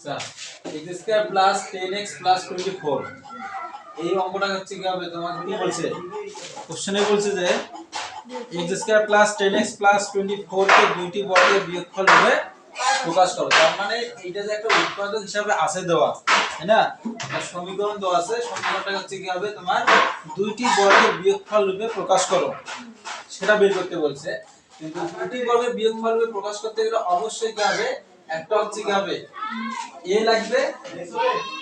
আচ্ছা x square plus 10x plus 24 এই অঙ্কটা হচ্ছে কি হবে তোমাকে কি বলছে কোশ্চেনে বলছে যে x square plus 10x plus 24 কে দুইটি বর্গের বিয়োগফল রূপে প্রকাশ করো। তার মানে এইটা যে একটা উৎপাদক হিসাবে আছে দেওয়া, তাই না? একটা সমীকরণ দেওয়া আছে, সমীকরণটা হচ্ছে কি হবে তোমার দুইটি বর্গের বিয়োগফল রূপে প্রকাশ করো, সেটা বের করতে বলছে। কিন্তু দুইটি বর্গের বিয়োগফল রূপে প্রকাশ করতে গেলে অবশ্যই কি হবে, একটা হচ্ছে কি হবে a লাগবে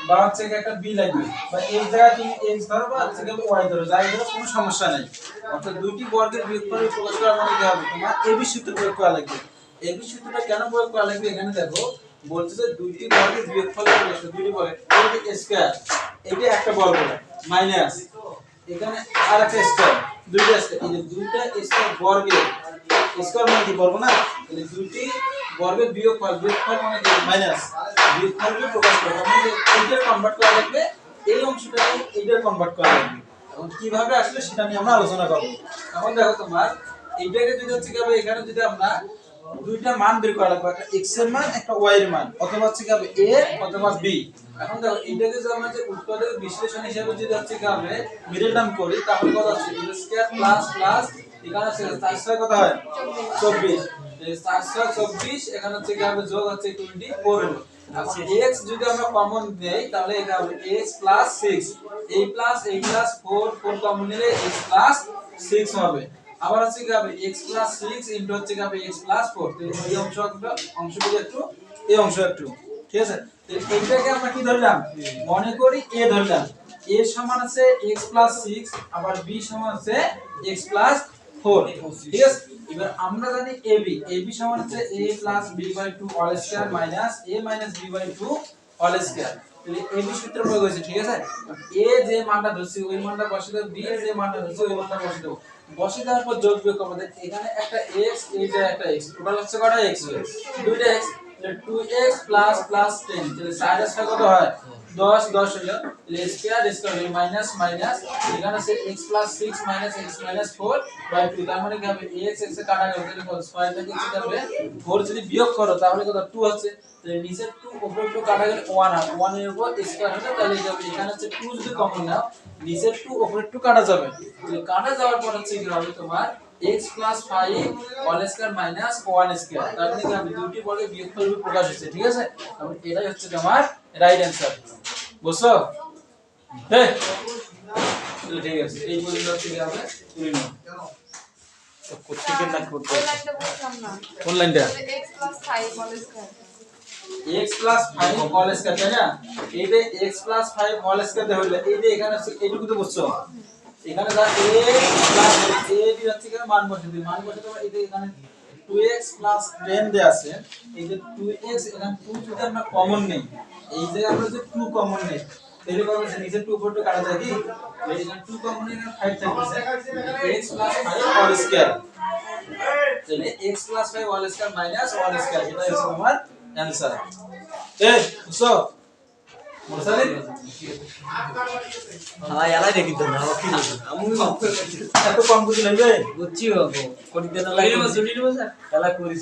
বা হচ্ছে কি একটা b লাগবে, বা এই জায়গায় তুমি x ধরো বা হচ্ছে কি y ধরো, যাই ধরো কোনো সমস্যা নাই। অর্থাৎ দুইটি বর্গের বিয়োগফল রূপে প্রকাশ করার মানে কি হবে, তোমার ab সূত্র প্রয়োগ করা লাগবে। ab সূত্রটা কেন প্রয়োগ করা লাগবে এখানে দেখো বলছে যে দুইটি বর্গের বিয়োগফল রূপে প্রকাশ দুইটি বর্গের a স্কয়ার, এটা একটা বর্গ মাইনাস এখানে আর একটা স্কয়ার, দুইটা স্কয়ার, এই যে দুইটা স্কয়ার বর্গের স্কয়ার মানে কি বর্গ না, এই দুইটি বর্গের বিয়োগফল, বিয়োগফল মানে কি মাইনাস, বিয়োগফলকে প্রকাশ করা মানে এইটা কনভার্ট করা লাগবে, এই অংশটাকে এইটা কনভার্ট করা লাগবে। এখন কিভাবে আসলে সেটা নিয়ে আমরা আলোচনা করব। এখন দেখো তোমার এইটাকে যদি হচ্ছে কি হবে, এখানে যদি আমরা দুইটা মান বের করা লাগবে, একটা x এর মান একটা y এর মান, অথবা হচ্ছে কি হবে a অথবা b। এখন দেখো এইটাকে যদি আমরা যে উৎপাদকের বিশ্লেষণ হিসেবে যদি হচ্ছে কি হবে মিডল টার্ম করি, তাহলে কত হচ্ছে a স্কয়ার প্লাস প্লাস এখানে হচ্ছে 4 কত হয় 24, এই 4 24 এখানে হচ্ছে কি হবে যোগ হচ্ছে 24 হলো। এখন x যদি আমরা কমন দেই তাহলে এটা হবে x 6, a 4 4 কমন নিলে x 6 হবে। আবার হচ্ছে কি হবে x 6 ইনটু হচ্ছে কি হবে x 4, তো এই অংশগুলো একটু এই অংশ একটু, ঠিক আছে? তো এইটাকে আমরা কি ধরলাম, মনে করি a ধরলাম, a সমান আছে x 6 আবার b সমান আছে x 4, ঠিক আছে? এবার আমরা জানি ab সমান হচ্ছে a b by 2 whole square minus a minus b by 2 whole square. তাহলে ab সূত্র প্রয়োগ হয়েছে, ঠিক আছে? a যে মানটা ধরছি ওই মানটা বসিয়ে দেব, b যে মানটা ধরছি ওই মানটা বসিয়ে দেব, বসিয়ে দেওয়ার পর যোগ বিয়োগ করব। এখানে একটা x এইটা একটা x, টোটাল হচ্ছে কয়টা x, দুইটা x, তাহলে 2x প্লাস প্লাস 10, তাহলে 4 কত হয় 10 10 হলো, তাহলে স্কয়ার স্কয়ার মাইনাস মাইনাস এখানে আছে x 6 মাইনাস x 4 বাই 2, তার মানে কি হবে x x এ কাটা গেল, তাহলে কত 6 থেকে কি হবে 4 যদি বিয়োগ করো তাহলে কত 2 হচ্ছে, তাহলে নিচে 2 উপরে 2 কাটা গেলে 1 হয়, 1 এর উপর স্কয়ার হবে, তাহলে কি হবে এখানে হচ্ছে 2 যদি কমন নাও নিচে 2 উপরে 2 কাটা যাবে, তাহলে কাটা যাওয়ার পর হচ্ছে কি হবে তোমার x 5 whole square minus 1 square, তার মানে কি হবে দুটি বর্গের বিয়োগফল রূপে প্রকাশ হচ্ছে, ঠিক আছে? তাহলে এটাই হচ্ছে তোমার রাইট অ্যানসার, বুঝছো? হ্যাঁ তাহলে ঠিক আছে, এই পর্যন্ত থেকে হবে তুই নাও তো কোত্থেকে না করতে কোন লাইনটা x 5 whole square, x 5 whole square, তাই না? এই যে x 5 হোল স্কয়ার দেওয়া হলো, এই যে এখানে আছে এইটুকু তো বুঝছো, এখানে যা a প্লাস a বি হচ্ছে এখানে মান বসিয়ে দিই, মান বসিয়ে দেব, এই যে এখানে 2x 10 দেয়া আছে, এই যে 2x এখানে 2 যদি আমরা কমন নেই, এই যে আমরা যে 2 কমন নেই তাহলে কত হচ্ছে নিচে 2 উপর 2 কাটা যায় কি, এখানে 2 কমন এখানে 5 থাকছে, x 5 হোল স্কয়ার, তাহলে x 5 whole square minus whole square, এটা হচ্ছে তোমার অ্যানসার। এই বুঝছো মোরসালিন হ্যাঁ এলাই দেখি তো না কি আমি এত কম বুঝি লাগবে বুঝছি বাবু কোন দিন লাগবে এলা করিস